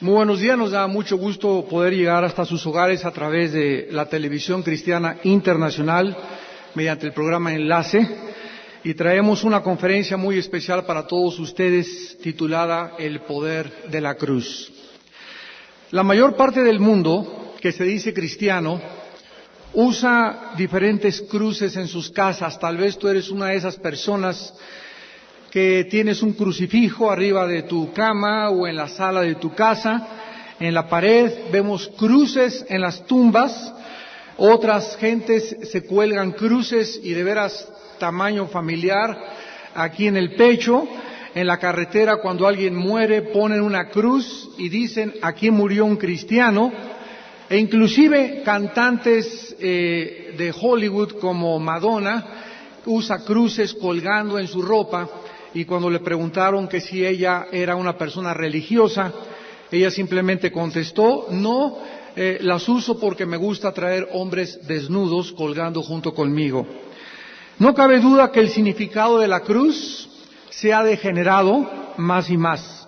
Muy buenos días, nos da mucho gusto poder llegar hasta sus hogares a través de la Televisión Cristiana Internacional mediante el programa Enlace, y traemos una conferencia muy especial para todos ustedes titulada El Poder de la Cruz. La mayor parte del mundo que se dice cristiano usa diferentes cruces en sus casas. Tal vez tú eres una de esas personas que tienes un crucifijo arriba de tu cama o en la sala de tu casa. En la pared vemos cruces en las tumbas. Otras gentes se cuelgan cruces y de veras tamaño familiar aquí en el pecho. En la carretera, cuando alguien muere, ponen una cruz y dicen: aquí murió un cristiano. E inclusive cantantes de Hollywood como Madonna usa cruces colgando en su ropa. Y cuando le preguntaron que si ella era una persona religiosa, ella simplemente contestó: no, las uso porque me gusta traer hombres desnudos colgando junto conmigo. No cabe duda que el significado de la cruz se ha degenerado más y más,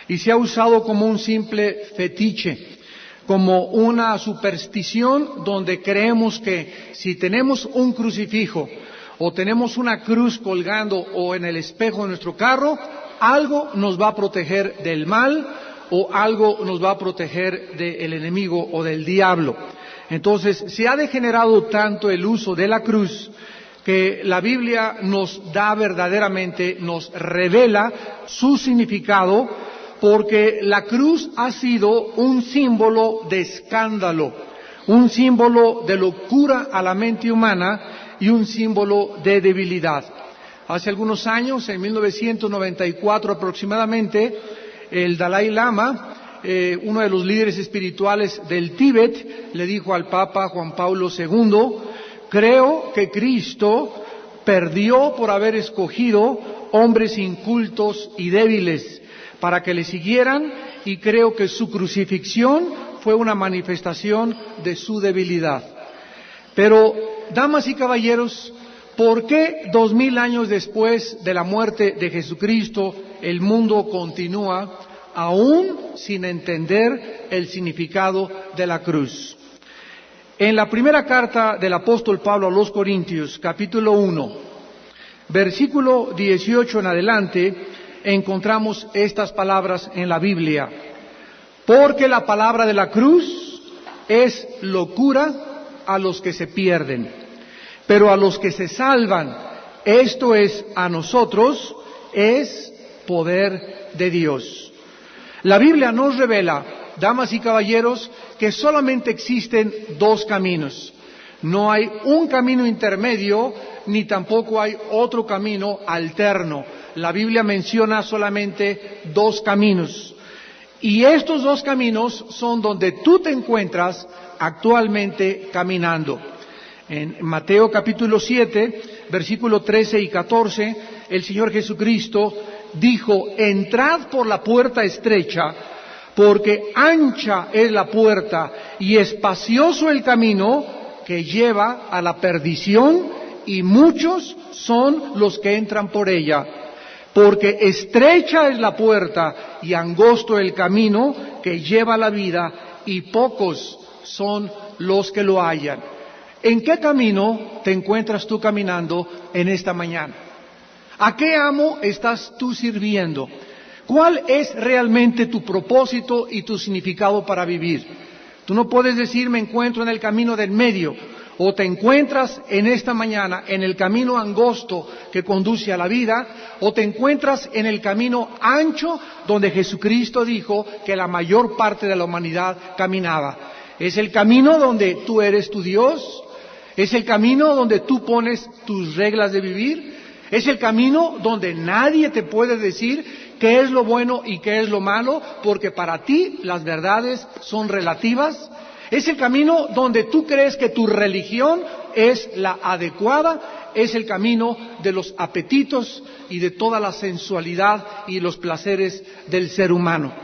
y se ha usado como un simple fetiche, como una superstición donde creemos que si tenemos un crucifijo o tenemos una cruz colgando o en el espejo de nuestro carro, algo nos va a proteger del mal o algo nos va a proteger del enemigo o del diablo. Entonces, se ha degenerado tanto el uso de la cruz que la Biblia nos da verdaderamente, nos revela su significado, porque la cruz ha sido un símbolo de escándalo, un símbolo de locura a la mente humana y un símbolo de debilidad. Hace algunos años, en 1994 aproximadamente, el Dalai Lama, uno de los líderes espirituales del Tíbet, le dijo al Papa Juan Pablo II: creo que Cristo perdió por haber escogido hombres incultos y débiles para que le siguieran, y creo que su crucifixión fue una manifestación de su debilidad. Pero, damas y caballeros, ¿por qué 2000 años después de la muerte de Jesucristo el mundo continúa aún sin entender el significado de la cruz? En la primera carta del apóstol Pablo a los Corintios, capítulo 1, versículo 18 en adelante, encontramos estas palabras en la Biblia: porque la palabra de la cruz es locura a los que se pierden, pero a los que se salvan, esto es, a nosotros, es poder de Dios. La Biblia nos revela, damas y caballeros, que solamente existen dos caminos. No hay un camino intermedio, ni tampoco hay otro camino alterno. La Biblia menciona solamente dos caminos. Y estos dos caminos son donde tú te encuentras actualmente caminando. En Mateo capítulo 7, versículo 13 y 14, el Señor Jesucristo dijo: entrad por la puerta estrecha, porque ancha es la puerta y espacioso el camino que lleva a la perdición, y muchos son los que entran por ella. Porque estrecha es la puerta y angosto el camino que lleva a la vida, y pocos son los que lo hallan. ¿En qué camino te encuentras tú caminando en esta mañana? ¿A qué amo estás tú sirviendo? ¿Cuál es realmente tu propósito y tu significado para vivir? Tú no puedes decir: me encuentro en el camino del medio. O te encuentras en esta mañana en el camino angosto que conduce a la vida, o te encuentras en el camino ancho donde Jesucristo dijo que la mayor parte de la humanidad caminaba. Es el camino donde tú eres tu Dios, es el camino donde tú pones tus reglas de vivir, es el camino donde nadie te puede decir qué es lo bueno y qué es lo malo, porque para ti las verdades son relativas. Es el camino donde tú crees que tu religión es la adecuada, es el camino de los apetitos y de toda la sensualidad y los placeres del ser humano.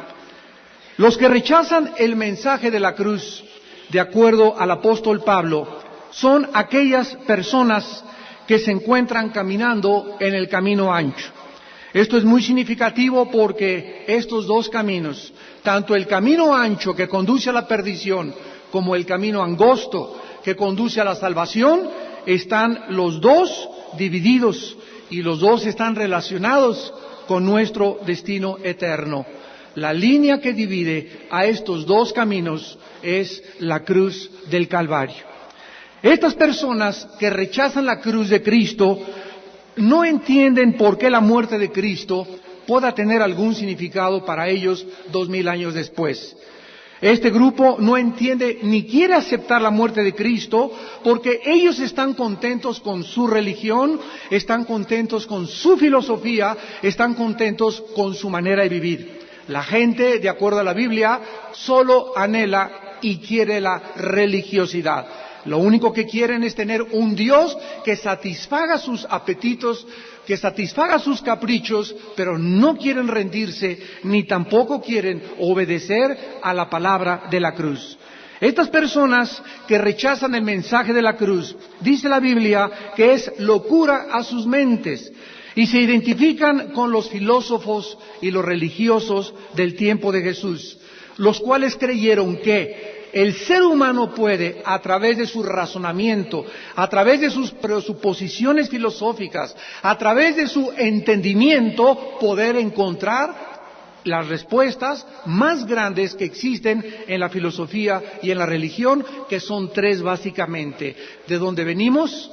Los que rechazan el mensaje de la cruz, de acuerdo al apóstol Pablo, son aquellas personas que se encuentran caminando en el camino ancho. Esto es muy significativo porque estos dos caminos, tanto el camino ancho que conduce a la perdición como el camino angosto que conduce a la salvación, están los dos divididos y los dos están relacionados con nuestro destino eterno. La línea que divide a estos dos caminos es la cruz del Calvario. Estas personas que rechazan la cruz de Cristo no entienden por qué la muerte de Cristo pueda tener algún significado para ellos 2000 años después. Este grupo no entiende ni quiere aceptar la muerte de Cristo porque ellos están contentos con su religión, están contentos con su filosofía, están contentos con su manera de vivir. La gente, de acuerdo a la Biblia, solo anhela y quiere la religiosidad. Lo único que quieren es tener un Dios que satisfaga sus apetitos, que satisfaga sus caprichos, pero no quieren rendirse ni tampoco quieren obedecer a la palabra de la cruz. Estas personas que rechazan el mensaje de la cruz, dice la Biblia que es locura a sus mentes y se identifican con los filósofos y los religiosos del tiempo de Jesús, los cuales creyeron que el ser humano puede, a través de su razonamiento, a través de sus presuposiciones filosóficas, a través de su entendimiento, poder encontrar las respuestas más grandes que existen en la filosofía y en la religión, que son tres básicamente: de dónde venimos,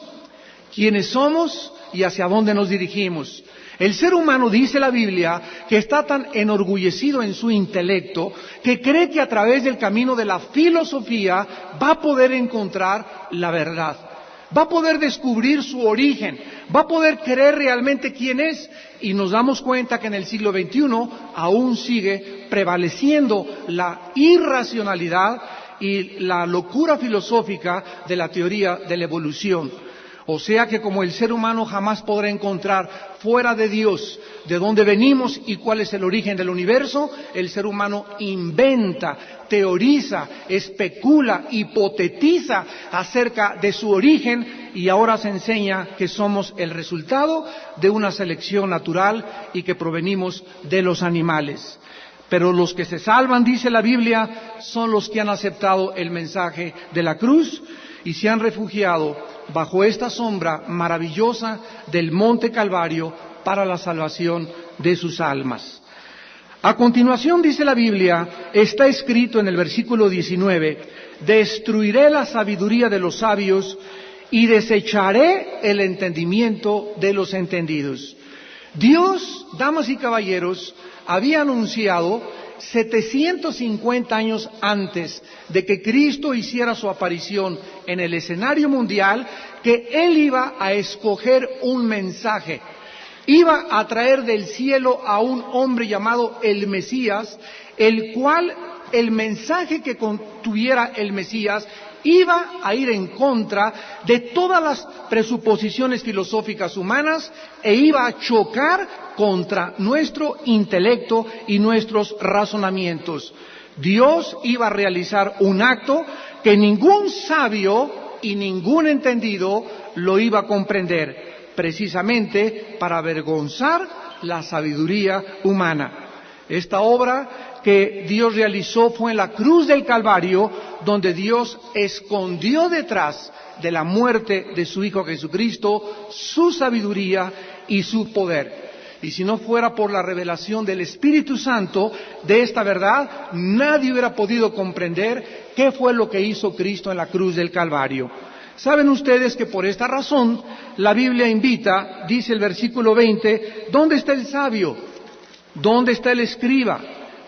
quiénes somos y hacia dónde nos dirigimos. El ser humano, dice la Biblia, que está tan enorgullecido en su intelecto que cree que a través del camino de la filosofía va a poder encontrar la verdad, va a poder descubrir su origen, va a poder creer realmente quién es, y nos damos cuenta que en el siglo XXI aún sigue prevaleciendo la irracionalidad y la locura filosófica de la teoría de la evolución. O sea que como el ser humano jamás podrá encontrar fuera de Dios de dónde venimos y cuál es el origen del universo, el ser humano inventa, teoriza, especula, hipotetiza acerca de su origen y ahora se enseña que somos el resultado de una selección natural y que provenimos de los animales. Pero los que se salvan, dice la Biblia, son los que han aceptado el mensaje de la cruz y se han refugiado bajo esta sombra maravillosa del Monte Calvario para la salvación de sus almas. A continuación, dice la Biblia, está escrito en el versículo 19, destruiré la sabiduría de los sabios y desecharé el entendimiento de los entendidos. Dios, damas y caballeros, había anunciado 750 años antes de que Cristo hiciera su aparición en el escenario mundial, que Él iba a escoger un mensaje, iba a traer del cielo a un hombre llamado el Mesías, el cual el mensaje que contuviera el Mesías iba a ir en contra de todas las presuposiciones filosóficas humanas e iba a chocar contra nuestro intelecto y nuestros razonamientos. Dios iba a realizar un acto que ningún sabio y ningún entendido lo iba a comprender, precisamente para avergonzar la sabiduría humana. Esta obra que Dios realizó fue en la cruz del Calvario, donde Dios escondió detrás de la muerte de su Hijo Jesucristo su sabiduría y su poder. Y si no fuera por la revelación del Espíritu Santo de esta verdad, nadie hubiera podido comprender qué fue lo que hizo Cristo en la cruz del Calvario. Saben ustedes que por esta razón la Biblia invita, dice el versículo 20, ¿dónde está el sabio? ¿Dónde está el escriba?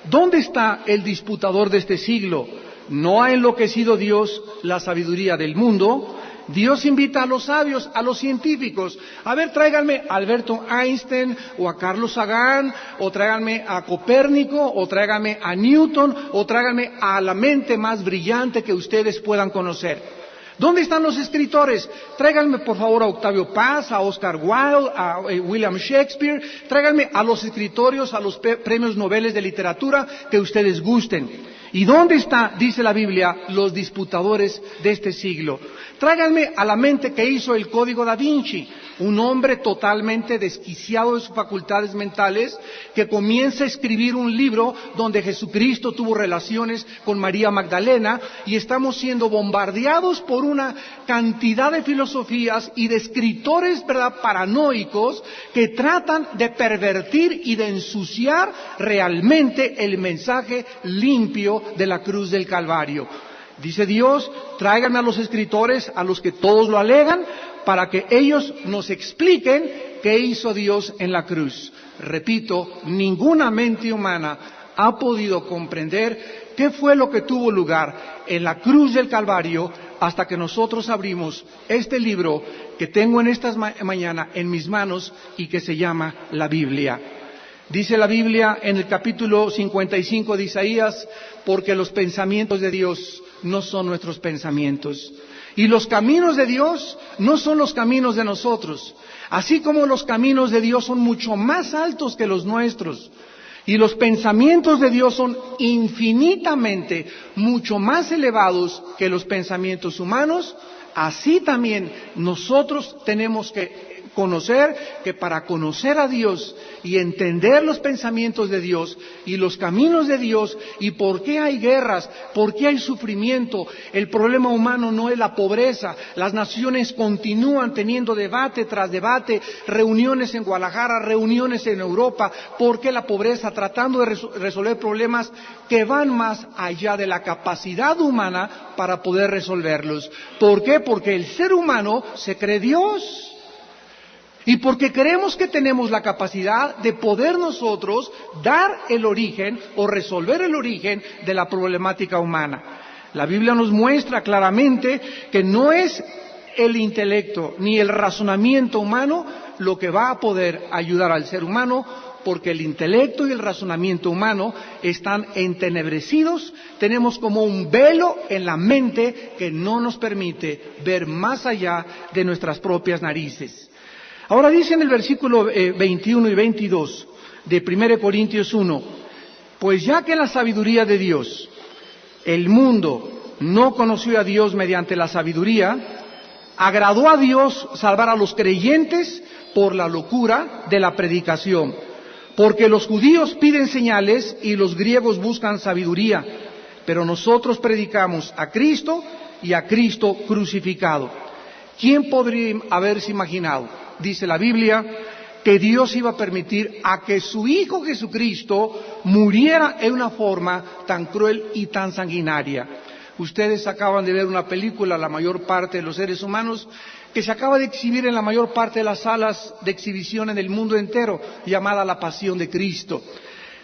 ¿Dónde está el disputador de este siglo? ¿No ha enloquecido Dios la sabiduría del mundo? Dios invita a los sabios, a los científicos. A ver, tráiganme a Alberto Einstein o a Carlos Sagan, o tráiganme a Copérnico, o tráiganme a Newton, o tráiganme a la mente más brillante que ustedes puedan conocer. ¿Dónde están los escritores? Tráiganme por favor a Octavio Paz, a Oscar Wilde, a William Shakespeare. Tráiganme a los escritorios, a los premios Nobel de literatura que ustedes gusten. ¿Y dónde está, dice la Biblia, los disputadores de este siglo? Tráiganme a la mente que hizo el Código Da Vinci, un hombre totalmente desquiciado de sus facultades mentales, que comienza a escribir un libro donde Jesucristo tuvo relaciones con María Magdalena, y estamos siendo bombardeados por una cantidad de filosofías y de escritores, ¿verdad?, paranoicos, que tratan de pervertir y de ensuciar realmente el mensaje limpio de la cruz del Calvario. Dice Dios, tráiganme a los escritores, a los que todos lo alegan, para que ellos nos expliquen qué hizo Dios en la cruz. Repito, ninguna mente humana ha podido comprender qué fue lo que tuvo lugar en la cruz del Calvario hasta que nosotros abrimos este libro que tengo en esta mañana en mis manos y que se llama la Biblia. Dice la Biblia en el capítulo 55 de Isaías, porque los pensamientos de Dios no son nuestros pensamientos, y los caminos de Dios no son los caminos de nosotros, así como los caminos de Dios son mucho más altos que los nuestros, y los pensamientos de Dios son infinitamente mucho más elevados que los pensamientos humanos. Así también nosotros tenemos que conocer que para conocer a Dios y entender los pensamientos de Dios y los caminos de Dios y por qué hay guerras, por qué hay sufrimiento, el problema humano no es la pobreza, las naciones continúan teniendo debate tras debate, reuniones en Guadalajara, reuniones en Europa, ¿por qué la pobreza? Tratando de resolver problemas que van más allá de la capacidad humana para poder resolverlos. ¿Por qué? Porque el ser humano se cree Dios. Y porque creemos que tenemos la capacidad de poder nosotros dar el origen o resolver el origen de la problemática humana. La Biblia nos muestra claramente que no es el intelecto ni el razonamiento humano lo que va a poder ayudar al ser humano, porque el intelecto y el razonamiento humano están entenebrecidos, tenemos como un velo en la mente que no nos permite ver más allá de nuestras propias narices. Ahora dice en el versículo 21 y 22 de 1 Corintios 1, pues ya que la sabiduría de Dios, el mundo no conoció a Dios mediante la sabiduría, agradó a Dios salvar a los creyentes por la locura de la predicación, porque los judíos piden señales y los griegos buscan sabiduría, pero nosotros predicamos a Cristo y a Cristo crucificado. ¿Quién podría haberse imaginado? Dice la Biblia que Dios iba a permitir a que su Hijo Jesucristo muriera en una forma tan cruel y tan sanguinaria. Ustedes acaban de ver una película, la mayor parte de los seres humanos, que se acaba de exhibir en la mayor parte de las salas de exhibición en el mundo entero, llamada La Pasión de Cristo.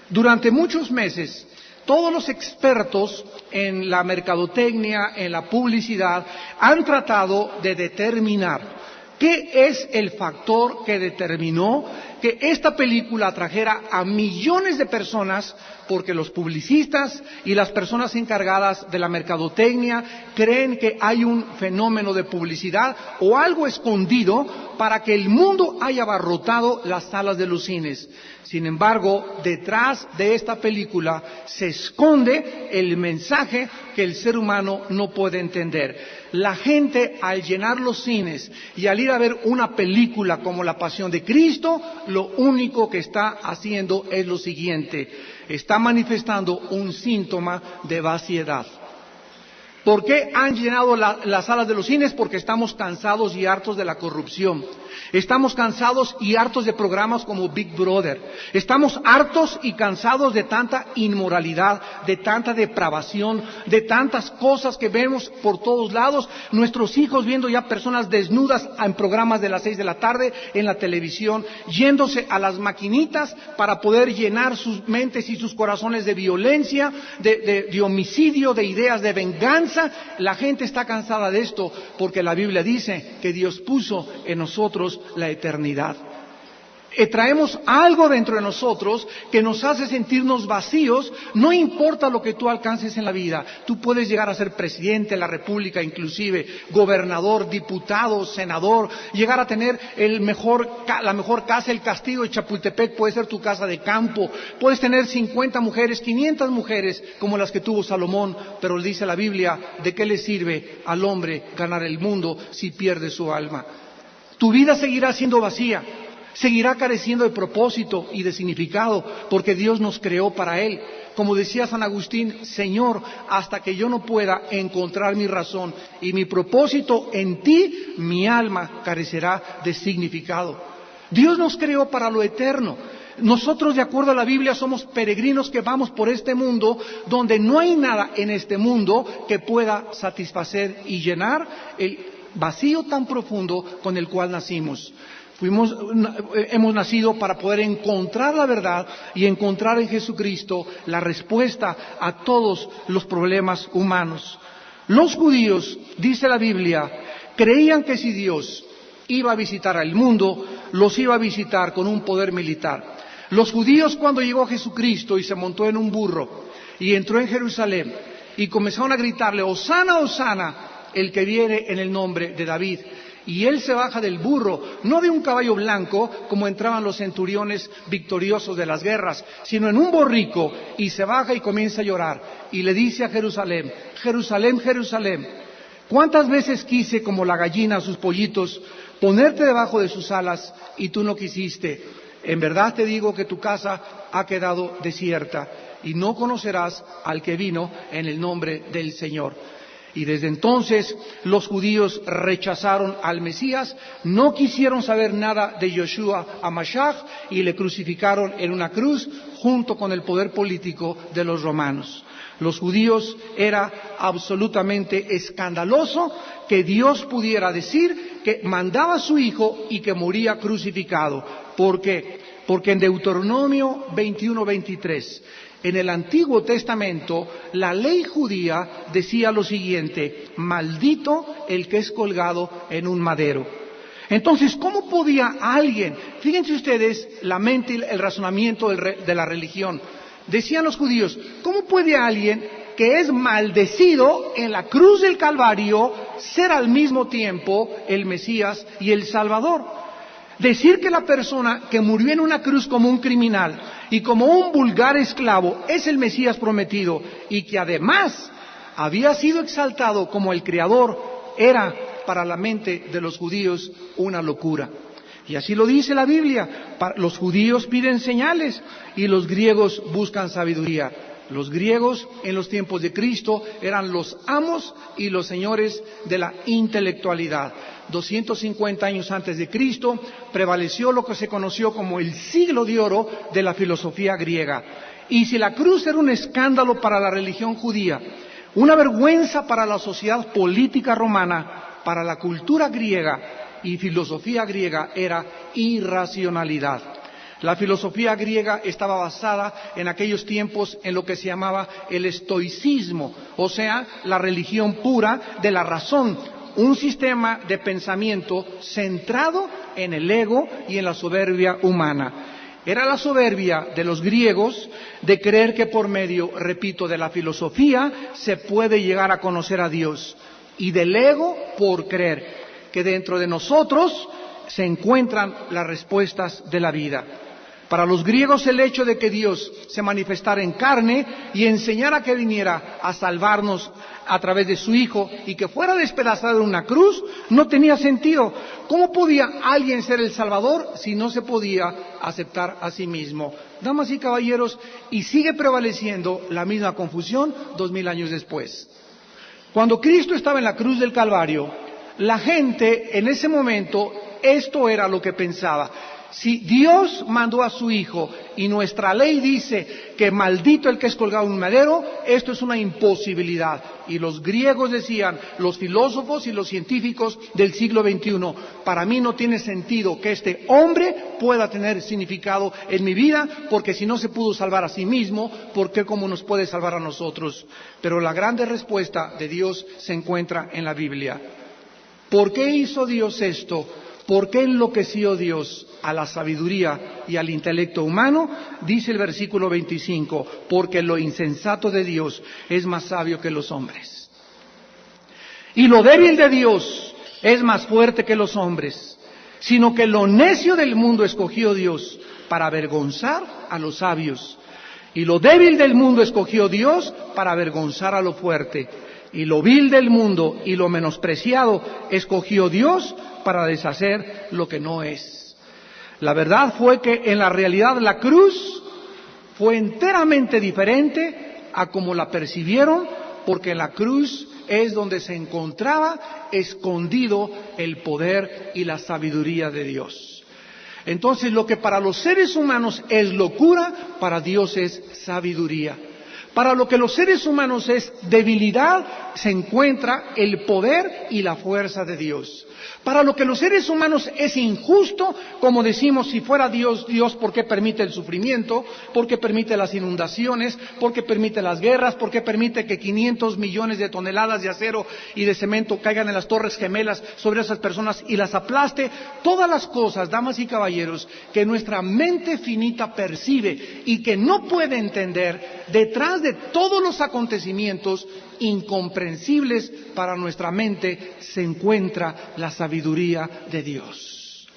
Durante muchos meses, todos los expertos en la mercadotecnia, en la publicidad, han tratado de determinar ¿qué es el factor que determinó que esta película atrajera a millones de personas? Porque los publicistas y las personas encargadas de la mercadotecnia creen que hay un fenómeno de publicidad o algo escondido para que el mundo haya abarrotado las salas de los cines. Sin embargo, detrás de esta película se esconde el mensaje que el ser humano no puede entender. La gente, al llenar los cines y al ir a ver una película como La Pasión de Cristo, lo único que está haciendo es lo siguiente: está manifestando un síntoma de vaciedad. ¿Por qué han llenado las salas de los cines? Porque estamos cansados y hartos de la corrupción. Estamos cansados y hartos de programas como Big Brother. Estamos hartos y cansados de tanta inmoralidad, de tanta depravación, de tantas cosas que vemos por todos lados. Nuestros hijos viendo ya personas desnudas en programas de las 6 de la tarde en la televisión, yéndose a las maquinitas para poder llenar sus mentes y sus corazones de violencia, de homicidio, de ideas de venganza. La gente está cansada de esto porque la Biblia dice que Dios puso en nosotros la eternidad. Traemos algo dentro de nosotros que nos hace sentirnos vacíos. No importa lo que tú alcances en la vida, tú puedes llegar a ser presidente de la República, inclusive gobernador, diputado, senador, llegar a tener la mejor casa, el castillo de Chapultepec puede ser tu casa de campo, puedes tener 50 mujeres, 500 mujeres como las que tuvo Salomón, pero dice la Biblia, ¿de qué le sirve al hombre ganar el mundo si pierde su alma? Tu vida seguirá siendo vacía. Seguirá careciendo de propósito y de significado, porque Dios nos creó para Él. Como decía San Agustín, Señor, hasta que yo no pueda encontrar mi razón y mi propósito en Ti, mi alma carecerá de significado. Dios nos creó para lo eterno. Nosotros, de acuerdo a la Biblia, somos peregrinos que vamos por este mundo, donde no hay nada en este mundo que pueda satisfacer y llenar el vacío tan profundo con el cual nacimos. Hemos nacido para poder encontrar la verdad y encontrar en Jesucristo la respuesta a todos los problemas humanos. Los judíos, dice la Biblia, creían que si Dios iba a visitar al mundo, los iba a visitar con un poder militar. Los judíos, cuando llegó Jesucristo y se montó en un burro y entró en Jerusalén y comenzaron a gritarle, Hosana, Hosana, el que viene en el nombre de David. Y él se baja del burro, no de un caballo blanco, como entraban los centuriones victoriosos de las guerras, sino en un borrico, y se baja y comienza a llorar. Y le dice a Jerusalén, Jerusalén, Jerusalén, ¿cuántas veces quise, como la gallina a sus pollitos, ponerte debajo de sus alas, y tú no quisiste? En verdad te digo que tu casa ha quedado desierta, y no conocerás al que vino en el nombre del Señor. Y desde entonces los judíos rechazaron al Mesías, no quisieron saber nada de Yoshua HaMashiach y le crucificaron en una cruz junto con el poder político de los romanos. Los judíos era absolutamente escandaloso que Dios pudiera decir que mandaba a su Hijo y que moría crucificado. ¿Por qué? Porque en Deuteronomio 21:23, en el Antiguo Testamento, la ley judía decía lo siguiente, maldito el que es colgado en un madero. Entonces, ¿cómo podía alguien, fíjense ustedes la mente y el razonamiento de la religión, decían los judíos, ¿cómo puede alguien que es maldecido en la cruz del Calvario ser al mismo tiempo el Mesías y el Salvador? Decir que la persona que murió en una cruz como un criminal y como un vulgar esclavo es el Mesías prometido y que además había sido exaltado como el Creador era para la mente de los judíos una locura. Y así lo dice la Biblia, los judíos piden señales y los griegos buscan sabiduría. Los griegos en los tiempos de Cristo eran los amos y los señores de la intelectualidad. 250 años antes de Cristo prevaleció lo que se conoció como el siglo de oro de la filosofía griega. Y si la cruz era un escándalo para la religión judía, una vergüenza para la sociedad política romana, para la cultura griega y filosofía griega era irracionalidad. La filosofía griega estaba basada en aquellos tiempos en lo que se llamaba el estoicismo, o sea, la religión pura de la razón, un sistema de pensamiento centrado en el ego y en la soberbia humana. Era la soberbia de los griegos de creer que por medio, repito, de la filosofía se puede llegar a conocer a Dios, y del ego por creer que dentro de nosotros se encuentran las respuestas de la vida. Para los griegos el hecho de que Dios se manifestara en carne y enseñara que viniera a salvarnos a través de su Hijo y que fuera despedazado en una cruz no tenía sentido. ¿Cómo podía alguien ser el Salvador si no se podía aceptar a sí mismo? Damas y caballeros, y sigue prevaleciendo la misma confusión 2000 años después. Cuando Cristo estaba en la cruz del Calvario, la gente en ese momento esto era lo que pensaba. Si Dios mandó a su Hijo y nuestra ley dice que maldito el que es colgado en un madero, esto es una imposibilidad. Y los griegos decían, los filósofos y los científicos del siglo XXI, para mí no tiene sentido que este hombre pueda tener significado en mi vida, porque si no se pudo salvar a sí mismo, ¿por qué cómo nos puede salvar a nosotros? Pero la grande respuesta de Dios se encuentra en la Biblia. ¿Por qué hizo Dios esto? ¿Por qué enloqueció Dios a la sabiduría y al intelecto humano? Dice el versículo 25, porque lo insensato de Dios es más sabio que los hombres. Y lo débil de Dios es más fuerte que los hombres, sino que lo necio del mundo escogió Dios para avergonzar a los sabios. Y lo débil del mundo escogió Dios para avergonzar a lo fuerte. Y lo vil del mundo y lo menospreciado escogió Dios para deshacer lo que no es. La verdad fue que en la realidad la cruz fue enteramente diferente a como la percibieron, porque en la cruz es donde se encontraba escondido el poder y la sabiduría de Dios. Entonces, lo que para los seres humanos es locura, para Dios es sabiduría. Para lo que los seres humanos es debilidad, se encuentra el poder y la fuerza de Dios. Para lo que los seres humanos es injusto, como decimos, si fuera Dios, ¿por qué permite el sufrimiento? ¿Por qué permite las inundaciones? ¿Por qué permite las guerras? ¿Por qué permite que 500 millones de toneladas de acero y de cemento caigan en las Torres Gemelas sobre esas personas y las aplaste? Todas las cosas, damas y caballeros, que nuestra mente finita percibe y que no puede entender, detrás de todos los acontecimientos incomprensibles para nuestra mente se encuentra la sabiduría de Dios.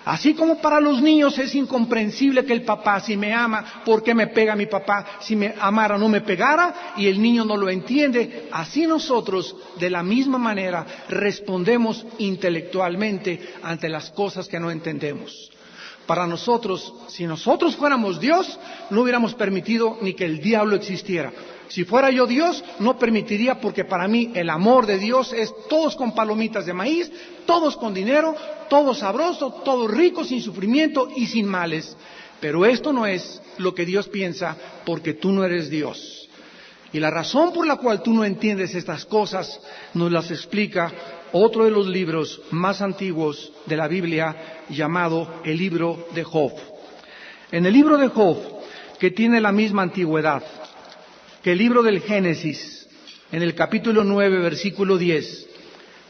Así como para los niños es incomprensible que el papá, si me ama, ¿por qué me pega mi papá? Si me amara no me pegara, y el niño no lo entiende. Así nosotros, de la misma manera, respondemos intelectualmente ante las cosas que no entendemos. Para nosotros, si nosotros fuéramos Dios, no hubiéramos permitido ni que el diablo existiera. Si fuera yo Dios, no permitiría, porque para mí el amor de Dios es todos con palomitas de maíz, todos con dinero, todo sabroso, todo rico, sin sufrimiento y sin males. Pero esto no es lo que Dios piensa, porque tú no eres Dios. Y la razón por la cual tú no entiendes estas cosas nos las explica otro de los libros más antiguos de la Biblia, llamado el libro de Job. En el libro de Job, que tiene la misma antigüedad que el libro del Génesis, en el capítulo 9, versículo 10,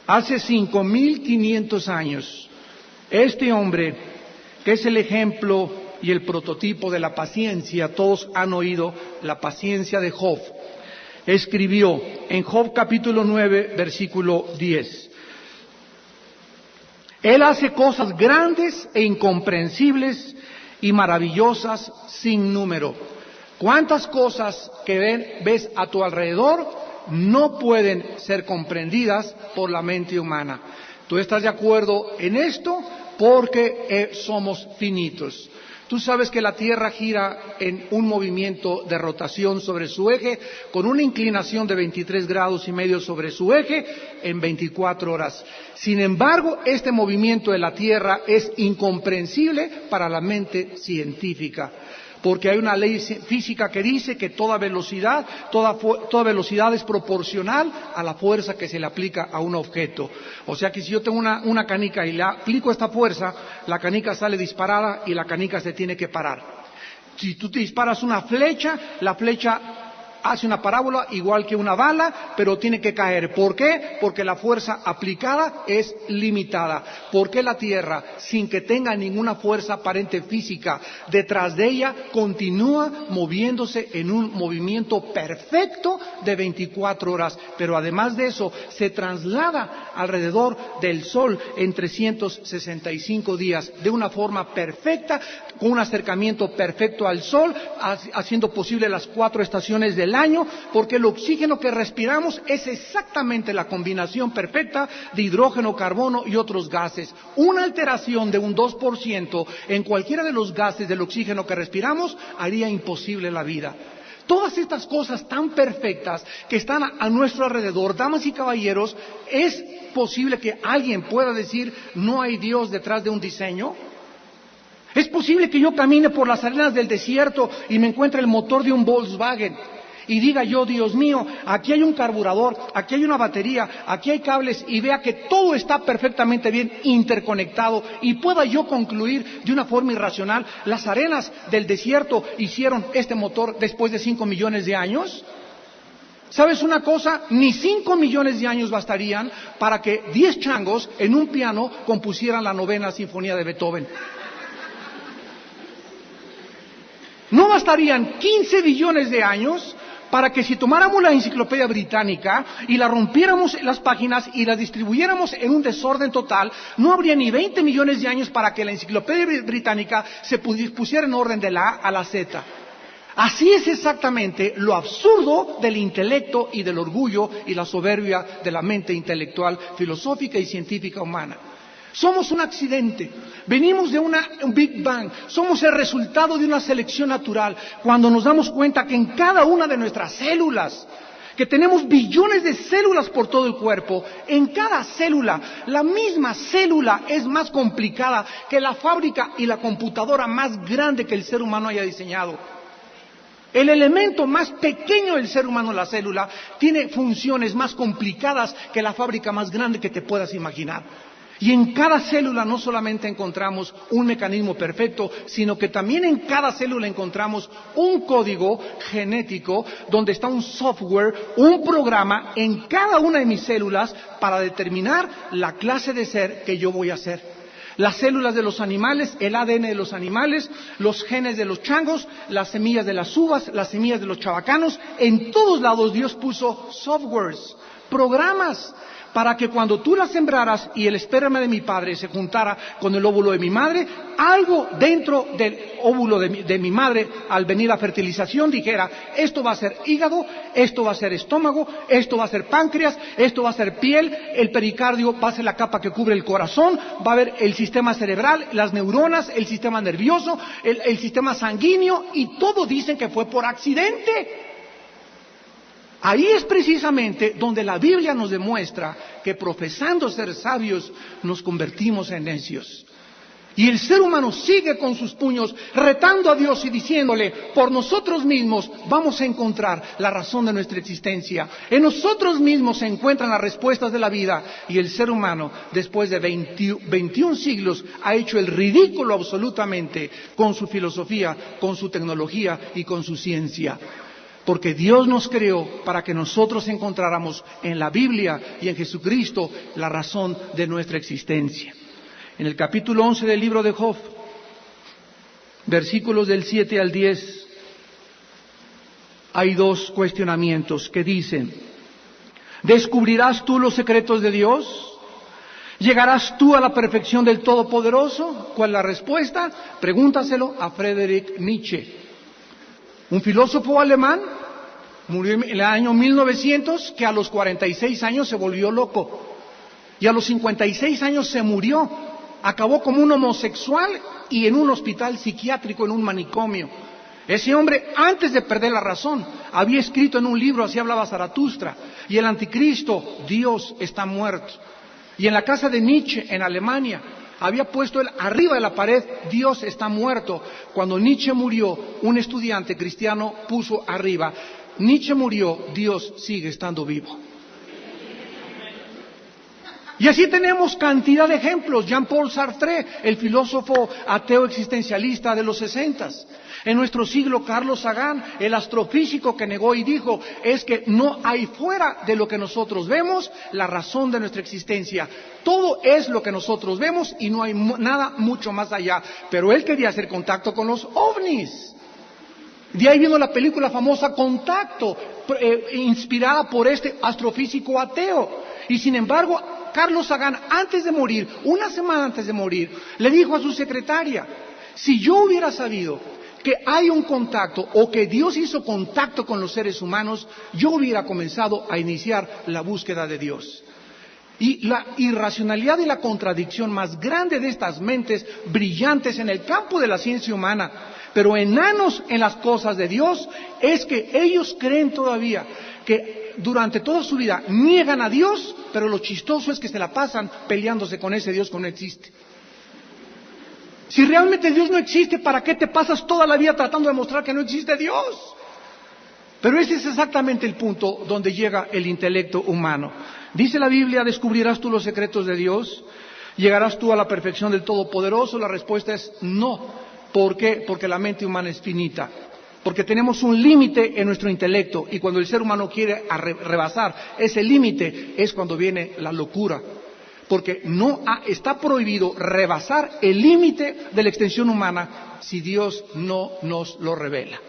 hace 5.500 años, este hombre, que es el ejemplo y el prototipo de la paciencia, todos han oído la paciencia de Job, escribió en Job capítulo 9, versículo 10, Él hace cosas grandes e incomprensibles y maravillosas sin número. ¿Cuántas cosas que ves a tu alrededor no pueden ser comprendidas por la mente humana? ¿Tú estás de acuerdo en esto? Porque somos finitos. Tú sabes que la Tierra gira en un movimiento de rotación sobre su eje, con una inclinación de 23 grados y medio sobre su eje en 24 horas. Sin embargo, este movimiento de la Tierra es incomprensible para la mente científica, porque hay una ley física que dice que toda velocidad es proporcional a la fuerza que se le aplica a un objeto. O sea que si yo tengo una canica y le aplico esta fuerza, la canica sale disparada y la canica se tiene que parar. Si tú te disparas una flecha, la flecha hace una parábola igual que una bala, pero tiene que caer. ¿Por qué? Porque la fuerza aplicada es limitada. ¿Por qué la Tierra, sin que tenga ninguna fuerza aparente física detrás de ella, continúa moviéndose en un movimiento perfecto de 24 horas? Pero además de eso, se traslada alrededor del Sol en 365 días de una forma perfecta, con un acercamiento perfecto al Sol, haciendo posible las 4 estaciones del año, porque el oxígeno que respiramos es exactamente la combinación perfecta de hidrógeno, carbono y otros gases. Una alteración de un 2% en cualquiera de los gases del oxígeno que respiramos haría imposible la vida. Todas estas cosas tan perfectas que están a nuestro alrededor, damas y caballeros, ¿es posible que alguien pueda decir no hay Dios detrás de un diseño? ¿Es posible que yo camine por las arenas del desierto y me encuentre el motor de un Volkswagen y diga yo, Dios mío, aquí hay un carburador, aquí hay una batería, aquí hay cables, y vea que todo está perfectamente bien interconectado, y pueda yo concluir de una forma irracional, las arenas del desierto hicieron este motor después de 5 millones de años? ¿Sabes una cosa? Ni 5 millones de años bastarían para que 10 changos en un piano compusieran la 9ª sinfonía de Beethoven. No bastarían 15 billones de años para que si tomáramos la Enciclopedia Británica y la rompiéramos en las páginas y la distribuyéramos en un desorden total, no habría ni 20 millones de años para que la Enciclopedia Británica se pusiera en orden de la A a la Z. Así es exactamente lo absurdo del intelecto y del orgullo y la soberbia de la mente intelectual, filosófica y científica humana. Somos un accidente, venimos de un Big Bang, somos el resultado de una selección natural, cuando nos damos cuenta que en cada una de nuestras células, que tenemos billones de células por todo el cuerpo, en cada célula, la misma célula es más complicada que la fábrica y la computadora más grande que el ser humano haya diseñado. El elemento más pequeño del ser humano, la célula, tiene funciones más complicadas que la fábrica más grande que te puedas imaginar. Y en cada célula no solamente encontramos un mecanismo perfecto, sino que también en cada célula encontramos un código genético donde está un software, un programa en cada una de mis células para determinar la clase de ser que yo voy a ser. Las células de los animales, el ADN de los animales, los genes de los changos, las semillas de las uvas, las semillas de los chabacanos, en todos lados Dios puso softwares, programas, para que cuando tú las sembraras y el esperma de mi padre se juntara con el óvulo de mi madre, algo dentro del óvulo de mi madre, al venir la fertilización, dijera, esto va a ser hígado, esto va a ser estómago, esto va a ser páncreas, esto va a ser piel, el pericardio va a ser la capa que cubre el corazón, va a haber el sistema cerebral, las neuronas, el sistema nervioso, el sistema sanguíneo, y todo dicen que fue por accidente. Ahí es precisamente donde la Biblia nos demuestra que profesando ser sabios nos convertimos en necios. Y el ser humano sigue con sus puños retando a Dios y diciéndole, por nosotros mismos vamos a encontrar la razón de nuestra existencia. En nosotros mismos se encuentran las respuestas de la vida. Y el ser humano, después de 21 siglos, ha hecho el ridículo absolutamente con su filosofía, con su tecnología y con su ciencia. Porque Dios nos creó para que nosotros encontráramos en la Biblia y en Jesucristo la razón de nuestra existencia. En el capítulo 11 del libro de Job, versículos del 7 al 10, hay 2 cuestionamientos que dicen, ¿descubrirás tú los secretos de Dios? ¿Llegarás tú a la perfección del Todopoderoso? ¿Cuál es la respuesta? Pregúntaselo a Friedrich Nietzsche. Un filósofo alemán murió en el año 1900, que a los 46 años se volvió loco. Y a los 56 años se murió. Acabó como un homosexual y en un hospital psiquiátrico, en un manicomio. Ese hombre, antes de perder la razón, había escrito en un libro, así hablaba Zaratustra, y el anticristo, Dios está muerto. Y en la casa de Nietzsche, en Alemania, había puesto él arriba de la pared, Dios está muerto. Cuando Nietzsche murió, un estudiante cristiano puso arriba, Nietzsche murió, Dios sigue estando vivo. Y así tenemos cantidad de ejemplos. Jean-Paul Sartre, el filósofo ateo existencialista de los 60s. En nuestro siglo, Carlos Sagan, el astrofísico que negó y dijo, es que no hay fuera de lo que nosotros vemos la razón de nuestra existencia. Todo es lo que nosotros vemos y no hay nada mucho más allá. Pero él quería hacer contacto con los ovnis. De ahí vino la película famosa Contacto, inspirada por este astrofísico ateo. Y sin embargo, Carlos Sagan, antes de morir, una semana antes de morir, le dijo a su secretaria, si yo hubiera sabido que hay un contacto o que Dios hizo contacto con los seres humanos, yo hubiera comenzado a iniciar la búsqueda de Dios. Y la irracionalidad y la contradicción más grande de estas mentes brillantes en el campo de la ciencia humana, pero enanos en las cosas de Dios, es que ellos creen todavía que durante toda su vida niegan a Dios, pero lo chistoso es que se la pasan peleándose con ese Dios que no existe. Si realmente Dios no existe, ¿para qué te pasas toda la vida tratando de mostrar que no existe Dios? Pero ese es exactamente el punto donde llega el intelecto humano. Dice la Biblia, ¿descubrirás tú los secretos de Dios? ¿Llegarás tú a la perfección del Todopoderoso? La respuesta es no. ¿Por qué? Porque la mente humana es finita. porque tenemos un límite en nuestro intelecto, y cuando el ser humano quiere rebasar ese límite es cuando viene la locura, porque está prohibido rebasar el límite de la extensión humana si Dios no nos lo revela.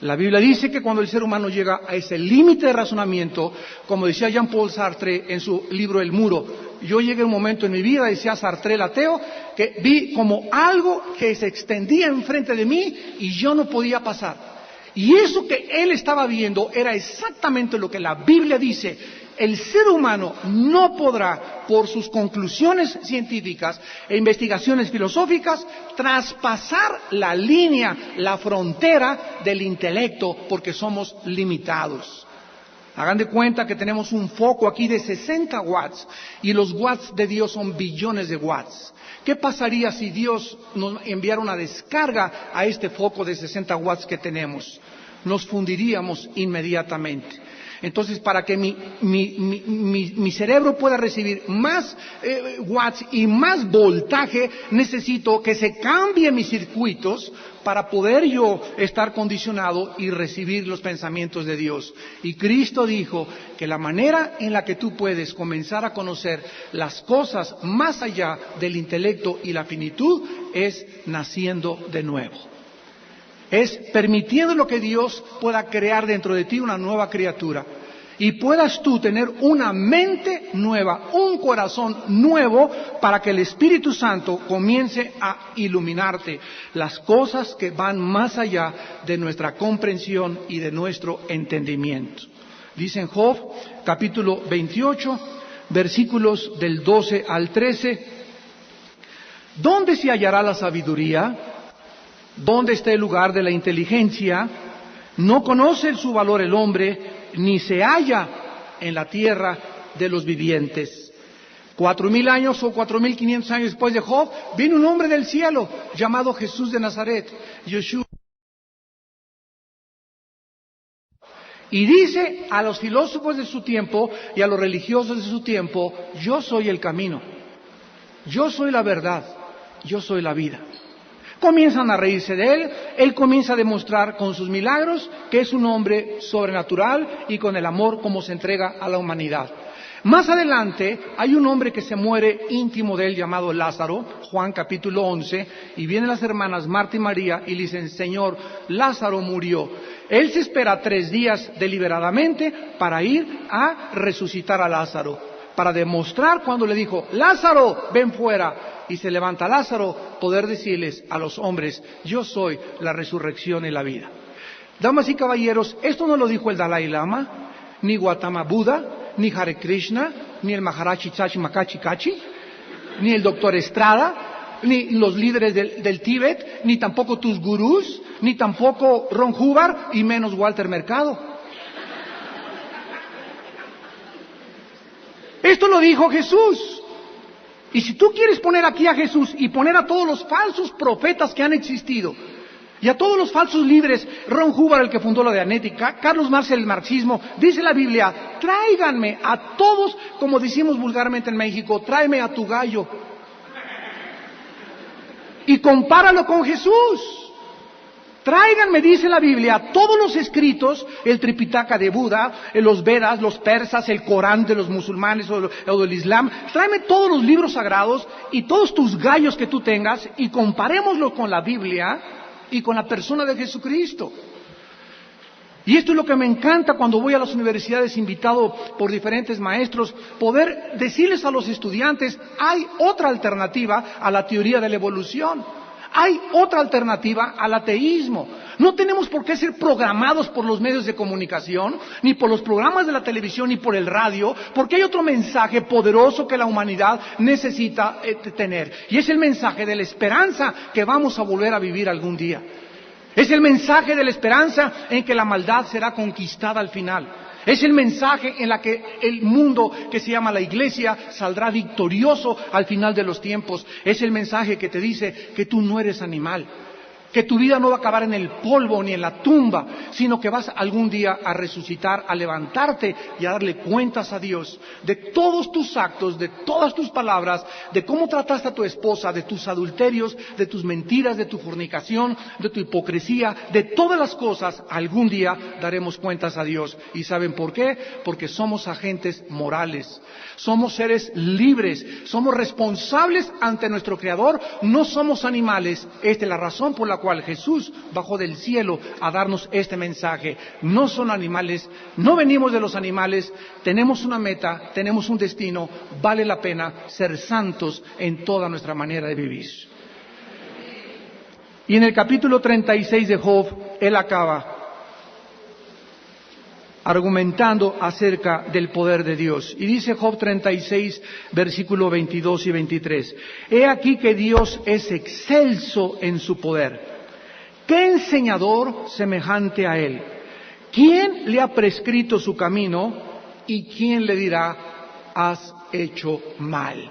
La Biblia dice que cuando el ser humano llega a ese límite de razonamiento, como decía Jean-Paul Sartre en su libro El Muro, yo llegué a un momento en mi vida, decía Sartre el ateo, que vi como algo que se extendía enfrente de mí y yo no podía pasar. Y eso que él estaba viendo era exactamente lo que la Biblia dice. El ser humano no podrá, por sus conclusiones científicas e investigaciones filosóficas, traspasar la línea, la frontera del intelecto, porque somos limitados. Hagan de cuenta que tenemos un foco aquí de 60 watts y los watts de Dios son billones de watts. ¿Qué pasaría si Dios nos enviara una descarga a este foco de 60 watts que tenemos? Nos fundiríamos inmediatamente. Entonces, para que mi cerebro pueda recibir más watts y más voltaje, necesito que se cambien mis circuitos para poder yo estar condicionado y recibir los pensamientos de Dios. Y Cristo dijo que la manera en la que tú puedes comenzar a conocer las cosas más allá del intelecto y la finitud es naciendo de nuevo. Es permitiendo lo que Dios pueda crear dentro de ti una nueva criatura. Y puedas tú tener una mente nueva, un corazón nuevo, para que el Espíritu Santo comience a iluminarte las cosas que van más allá de nuestra comprensión y de nuestro entendimiento. Dice en Job, capítulo 28, versículos del 12 al 13, ¿dónde se hallará la sabiduría? ¿Dónde está el lugar de la inteligencia? No conoce su valor el hombre, ni se halla en la tierra de los vivientes. 4,000 años o 4,500 años después de Job, viene un hombre del cielo llamado Jesús de Nazaret, Yeshua. Y dice a los filósofos de su tiempo y a los religiosos de su tiempo, yo soy el camino, yo soy la verdad, yo soy la vida. Comienzan a reírse de él comienza a demostrar con sus milagros que es un hombre sobrenatural y con el amor como se entrega a la humanidad. Más adelante hay un hombre que se muere íntimo de él llamado Lázaro, Juan capítulo 11, y vienen las hermanas Marta y María y le dicen, Señor, Lázaro murió. Él se espera 3 días deliberadamente para ir a resucitar a Lázaro, para demostrar cuando le dijo, Lázaro, ven fuera. Y se levanta Lázaro, poder decirles a los hombres, yo soy la resurrección y la vida. Damas y caballeros, esto no lo dijo el Dalai Lama, ni Gautama Buda, ni Hare Krishna, ni el Maharaji Chachi Makachi Kachi, ni el doctor Estrada, ni los líderes del Tíbet, ni tampoco tus gurús, ni tampoco Ron Hubbard, y menos Walter Mercado. Esto lo dijo Jesús. Y si tú quieres poner aquí a Jesús y poner a todos los falsos profetas que han existido, y a todos los falsos líderes, Ron Hubbard, el que fundó la Dianética, Carlos Marx, el marxismo, dice la Biblia, tráiganme a todos, como decimos vulgarmente en México, tráeme a tu gallo. Y compáralo con Jesús. Tráiganme, dice la Biblia, todos los escritos, el Tripitaka de Buda, los Vedas, los persas, el Corán de los musulmanes o del Islam. Tráeme todos los libros sagrados y todos tus gallos que tú tengas y comparémoslo con la Biblia y con la persona de Jesucristo. Y esto es lo que me encanta cuando voy a las universidades invitado por diferentes maestros, poder decirles a los estudiantes, hay otra alternativa a la teoría de la evolución. Hay otra alternativa al ateísmo. No tenemos por qué ser programados por los medios de comunicación, ni por los programas de la televisión, ni por el radio, porque hay otro mensaje poderoso que la humanidad necesita tener. Y es el mensaje de la esperanza que vamos a volver a vivir algún día. Es el mensaje de la esperanza en que la maldad será conquistada al final. Es el mensaje en la que el mundo que se llama la iglesia saldrá victorioso al final de los tiempos. Es el mensaje que te dice que tú no eres animal, que tu vida no va a acabar en el polvo ni en la tumba, sino que vas algún día a resucitar, a levantarte y a darle cuentas a Dios de todos tus actos, de todas tus palabras, de cómo trataste a tu esposa, de tus adulterios, de tus mentiras, de tu fornicación, de tu hipocresía, de todas las cosas. Algún día daremos cuentas a Dios. ¿Y saben por qué? Porque somos agentes morales, somos seres libres, somos responsables ante nuestro Creador, no somos animales. Esta es la razón por la cual Jesús bajó del cielo a darnos este mensaje. No son animales, no venimos de los animales, tenemos una meta, tenemos un destino, vale la pena ser santos en toda nuestra manera de vivir. Y en el capítulo 36 de Job, él acaba argumentando acerca del poder de Dios. Y dice Job 36, versículo 22 y 23. He aquí que Dios es excelso en su poder. ¿Qué enseñador semejante a él? ¿Quién le ha prescrito su camino y quién le dirá, has hecho mal?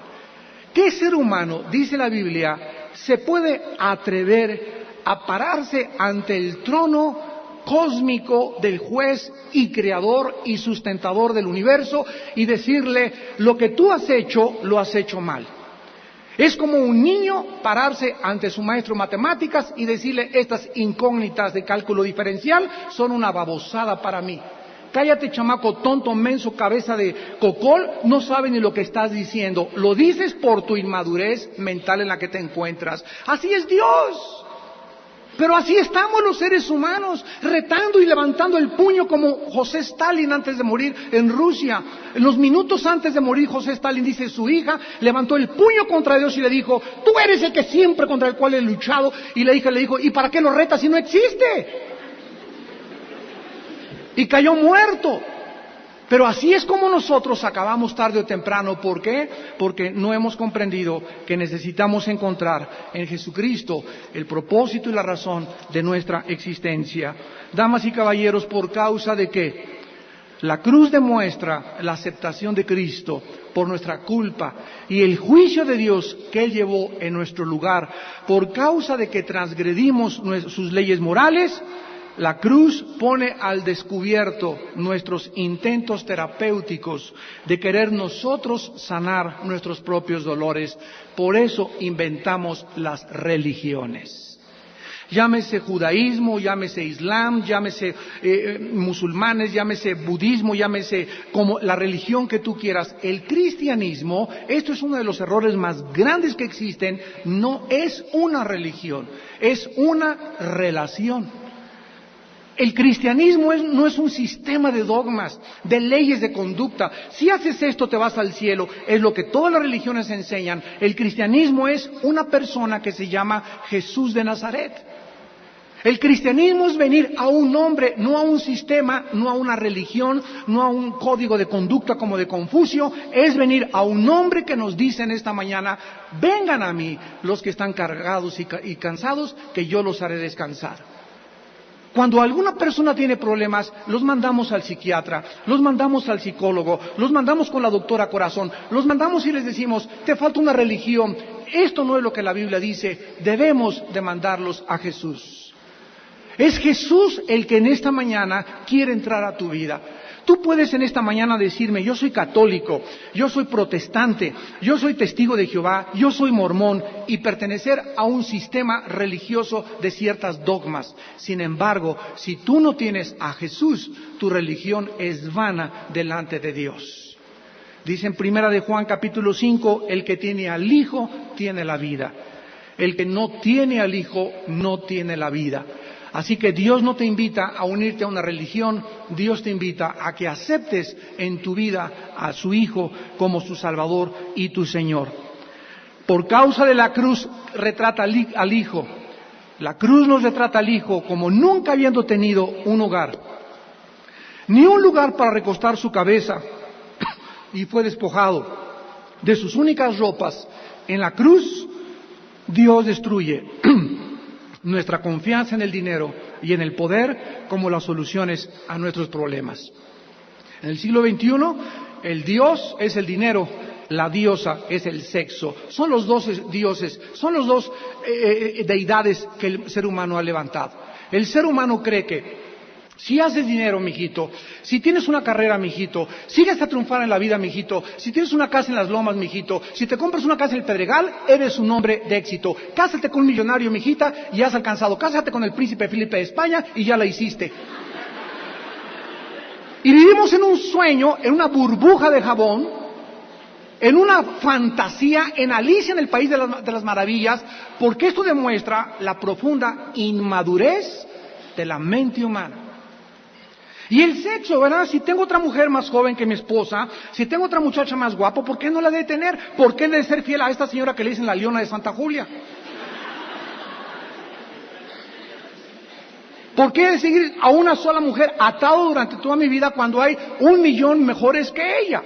¿Qué ser humano, dice la Biblia, se puede atrever a pararse ante el trono cósmico del juez y creador y sustentador del universo y decirle, lo que tú has hecho, lo has hecho mal? Es como un niño pararse ante su maestro de matemáticas y decirle, estas incógnitas de cálculo diferencial son una babosada para mí. Cállate, chamaco tonto, menso, cabeza de cocol, no sabe ni lo que estás diciendo. Lo dices por tu inmadurez mental en la que te encuentras. Así es Dios. Pero así estamos los seres humanos, retando y levantando el puño como José Stalin antes de morir en Rusia. En los minutos antes de morir, José Stalin, dice, su hija levantó el puño contra Dios y le dijo, tú eres el que siempre contra el cual he luchado. Y la hija le dijo, ¿y para qué lo retas si no existe? Y cayó muerto. Pero así es como nosotros acabamos tarde o temprano. ¿Por qué? Porque no hemos comprendido que necesitamos encontrar en Jesucristo el propósito y la razón de nuestra existencia. Damas y caballeros, ¿por causa de qué? La cruz demuestra la aceptación de Cristo por nuestra culpa y el juicio de Dios que Él llevó en nuestro lugar. Por causa de que transgredimos sus leyes morales, la cruz pone al descubierto nuestros intentos terapéuticos de querer nosotros sanar nuestros propios dolores. Por eso inventamos las religiones. Llámese judaísmo, llámese islam, llámese musulmanes, llámese budismo, llámese como la religión que tú quieras. El cristianismo, esto es uno de los errores más grandes que existen, no es una religión, es una relación. El cristianismo no es un sistema de dogmas, de leyes de conducta. Si haces esto te vas al cielo, es lo que todas las religiones enseñan. El cristianismo es una persona que se llama Jesús de Nazaret. El cristianismo es venir a un hombre, no a un sistema, no a una religión, no a un código de conducta como de Confucio. Es venir a un hombre que nos dice en esta mañana, vengan a mí los que están cargados y cansados, que yo los haré descansar. Cuando alguna persona tiene problemas, los mandamos al psiquiatra, los mandamos al psicólogo, los mandamos con la doctora Corazón, los mandamos y les decimos, te falta una religión. Esto no es lo que la Biblia dice, debemos de mandarlos a Jesús. Es Jesús el que en esta mañana quiere entrar a tu vida. Tú puedes en esta mañana decirme, yo soy católico, yo soy protestante, yo soy testigo de Jehová, yo soy mormón y pertenecer a un sistema religioso de ciertas dogmas. Sin embargo, si tú no tienes a Jesús, tu religión es vana delante de Dios. Dice en Primera de Juan capítulo 5, el que tiene al Hijo tiene la vida. El que no tiene al Hijo no tiene la vida. Así que Dios no te invita a unirte a una religión, Dios te invita a que aceptes en tu vida a su Hijo como su Salvador y tu Señor. Por causa de la cruz retrata al Hijo. La cruz nos retrata al Hijo como nunca habiendo tenido un hogar, ni un lugar para recostar su cabeza, y fue despojado de sus únicas ropas. En la cruz, Dios destruye nuestra confianza en el dinero y en el poder como las soluciones a nuestros problemas. En el siglo XXI, el Dios es el dinero la diosa es el sexo. Son los dos dioses, son los dos deidades que el ser humano ha levantado. El ser humano cree que si haces dinero, mijito, si tienes una carrera, mijito, si llegas a triunfar en la vida, mijito, si tienes una casa en las lomas, mijito, si te compras una casa en el Pedregal, eres un hombre de éxito. Cásate con un millonario, mijita, y has alcanzado. Cásate con el príncipe Felipe de España y ya la hiciste. Y vivimos en un sueño, en una burbuja de jabón, en una fantasía, en Alicia en el País de las Maravillas, porque esto demuestra la profunda inmadurez de la mente humana. Y el sexo, ¿verdad? Si tengo otra mujer más joven que mi esposa, si tengo otra muchacha más guapa, ¿por qué no la he de tener? ¿Por qué he de ser fiel a esta señora que le dicen la Leona de Santa Julia? ¿Por qué he de seguir a una sola mujer atado durante toda mi vida cuando hay 1,000,000 mejores que ella?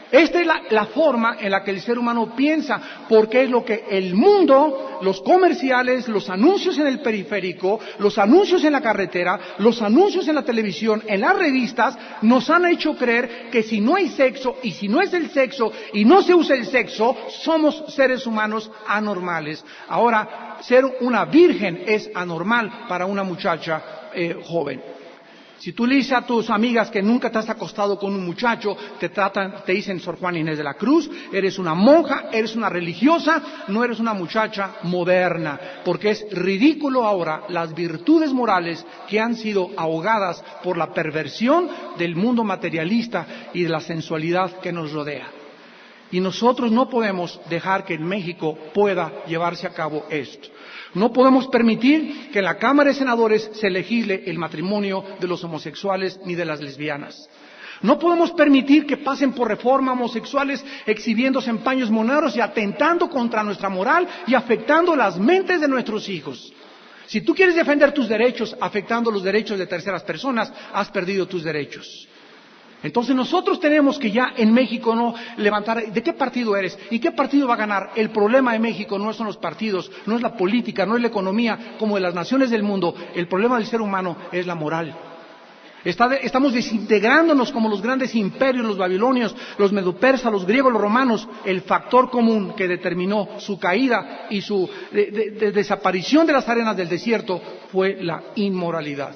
Esta es la forma en la que el ser humano piensa, porque es lo que el mundo, los comerciales, los anuncios en el periférico, los anuncios en la carretera, los anuncios en la televisión, en las revistas, nos han hecho creer que si no hay sexo, y si no es el sexo, y no se usa el sexo, somos seres humanos anormales. Ahora, ser una virgen es anormal para una muchacha joven. Si tú le dices a tus amigas que nunca te has acostado con un muchacho, te dicen Sor Juana Inés de la Cruz, eres una monja, eres una religiosa, no eres una muchacha moderna, porque es ridículo ahora las virtudes morales que han sido ahogadas por la perversión del mundo materialista y de la sensualidad que nos rodea. Y nosotros no podemos dejar que en México pueda llevarse a cabo esto. No podemos permitir que en la Cámara de Senadores se legisle el matrimonio de los homosexuales ni de las lesbianas. No podemos permitir que pasen por reforma homosexuales exhibiéndose en paños moneros y atentando contra nuestra moral y afectando las mentes de nuestros hijos. Si tú quieres defender tus derechos afectando los derechos de terceras personas, has perdido tus derechos. Entonces nosotros tenemos que ya en México no levantar, ¿de qué partido eres? ¿Y qué partido va a ganar? El problema de México no son los partidos, no es la política, no es la economía, como de las naciones del mundo. El problema del ser humano es la moral. Estamos desintegrándonos como los grandes imperios, los babilonios, los medopersas, los griegos, los romanos. El factor común que determinó su caída y su desaparición de las arenas del desierto fue la inmoralidad.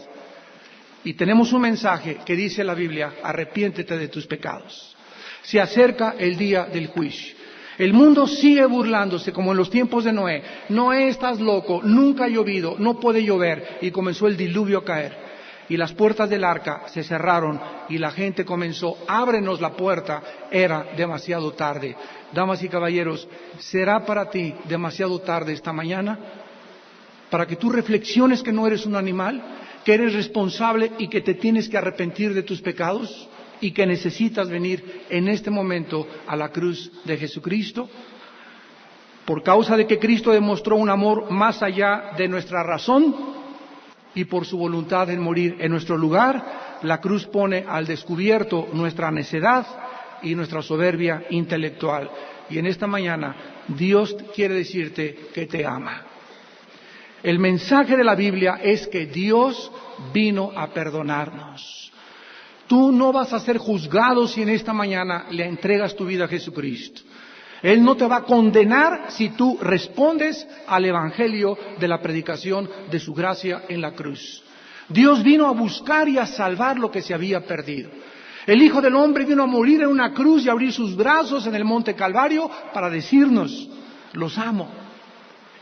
Y tenemos un mensaje que dice la Biblia: arrepiéntete de tus pecados. Se acerca el día del juicio. El mundo sigue burlándose como en los tiempos de Noé. Noé, estás loco, nunca ha llovido, no puede llover. Y comenzó el diluvio a caer. Y las puertas del arca se cerraron y la gente comenzó: ábrenos la puerta. Era demasiado tarde. Damas y caballeros, ¿será para ti demasiado tarde esta mañana? Para que tú reflexiones que no eres un animal, que eres responsable y que te tienes que arrepentir de tus pecados y que necesitas venir en este momento a la cruz de Jesucristo. Por causa de que Cristo demostró un amor más allá de nuestra razón y por su voluntad en morir en nuestro lugar, la cruz pone al descubierto nuestra necedad y nuestra soberbia intelectual. Y en esta mañana Dios quiere decirte que te ama. El mensaje de la Biblia es que Dios vino a perdonarnos. Tú no vas a ser juzgado si en esta mañana le entregas tu vida a Jesucristo. Él no te va a condenar si tú respondes al Evangelio de la predicación de su gracia en la cruz. Dios vino a buscar y a salvar lo que se había perdido. El Hijo del Hombre vino a morir en una cruz y a abrir sus brazos en el Monte Calvario para decirnos: los amo.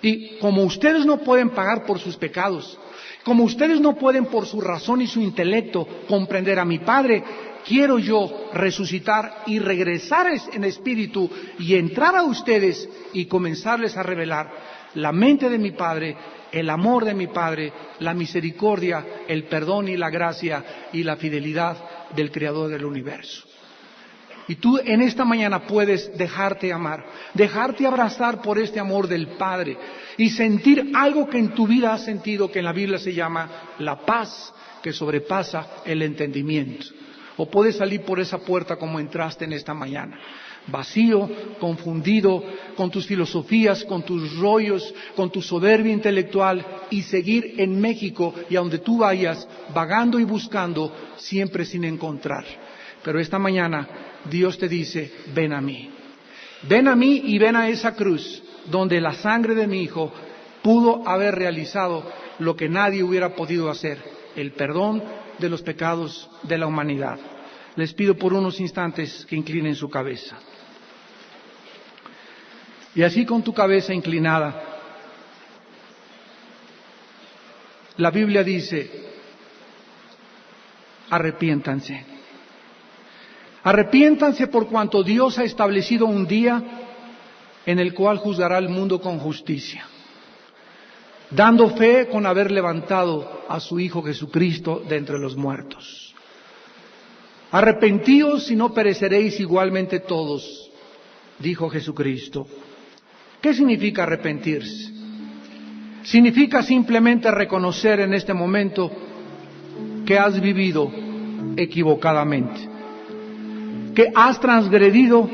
Y como ustedes no pueden pagar por sus pecados, como ustedes no pueden por su razón y su intelecto comprender a mi Padre, quiero yo resucitar y regresar en espíritu y entrar a ustedes y comenzarles a revelar la mente de mi Padre, el amor de mi Padre, la misericordia, el perdón y la gracia y la fidelidad del Creador del universo. Y tú en esta mañana puedes dejarte amar, dejarte abrazar por este amor del Padre y sentir algo que en tu vida has sentido, que en la Biblia se llama la paz que sobrepasa el entendimiento. O puedes salir por esa puerta como entraste en esta mañana, vacío, confundido, con tus filosofías, con tus rollos, con tu soberbia intelectual, y seguir en México y a donde tú vayas, vagando y buscando, siempre sin encontrar. Pero esta mañana Dios te dice: ven a mí. Ven a mí y ven a esa cruz, donde la sangre de mi Hijo pudo haber realizado lo que nadie hubiera podido hacer, el perdón de los pecados de la humanidad. Les pido por unos instantes que inclinen su cabeza. Y así con tu cabeza inclinada, la Biblia dice, arrepiéntanse. Arrepiéntanse por cuanto Dios ha establecido un día en el cual juzgará al mundo con justicia, dando fe con haber levantado a su Hijo Jesucristo de entre los muertos. Arrepentíos y no pereceréis igualmente todos, dijo Jesucristo. ¿Qué significa arrepentirse? Significa simplemente reconocer en este momento que has vivido equivocadamente, que has transgredido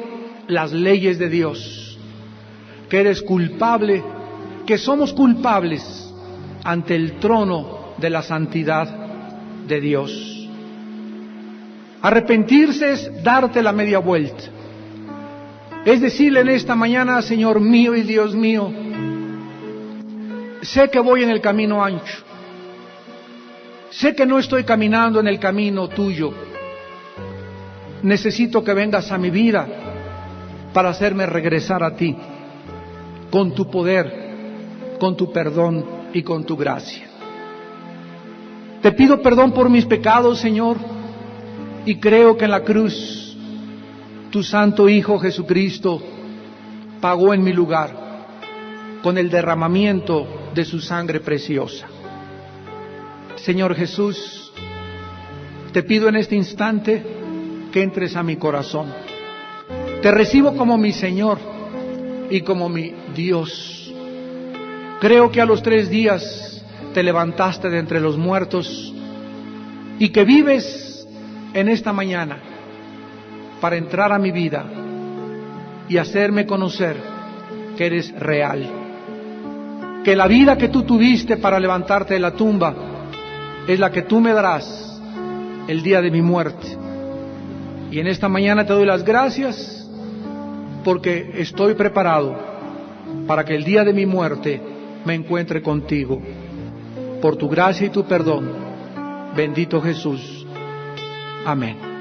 las leyes de Dios, que eres culpable, que somos culpables ante el trono de la santidad de Dios. Arrepentirse es darte la media vuelta, es decirle en esta mañana, Señor mío y Dios mío, sé que voy en el camino ancho, sé que no estoy caminando en el camino tuyo, necesito que vengas a mi vida para hacerme regresar a ti, con tu poder, con tu perdón y con tu gracia. Te pido perdón por mis pecados, Señor, y creo que en la cruz tu santo Hijo Jesucristo pagó en mi lugar con el derramamiento de su sangre preciosa. Señor Jesús, te pido en este instante que entres a mi corazón. Te recibo como mi Señor y como mi Dios. Creo que a los 3 días te levantaste de entre los muertos y que vives en esta mañana para entrar a mi vida y hacerme conocer que eres real, que la vida que tú tuviste para levantarte de la tumba es la que tú me darás el día de mi muerte. Y en esta mañana te doy las gracias porque estoy preparado para que el día de mi muerte me encuentre contigo. Por tu gracia y tu perdón, bendito Jesús. Amén.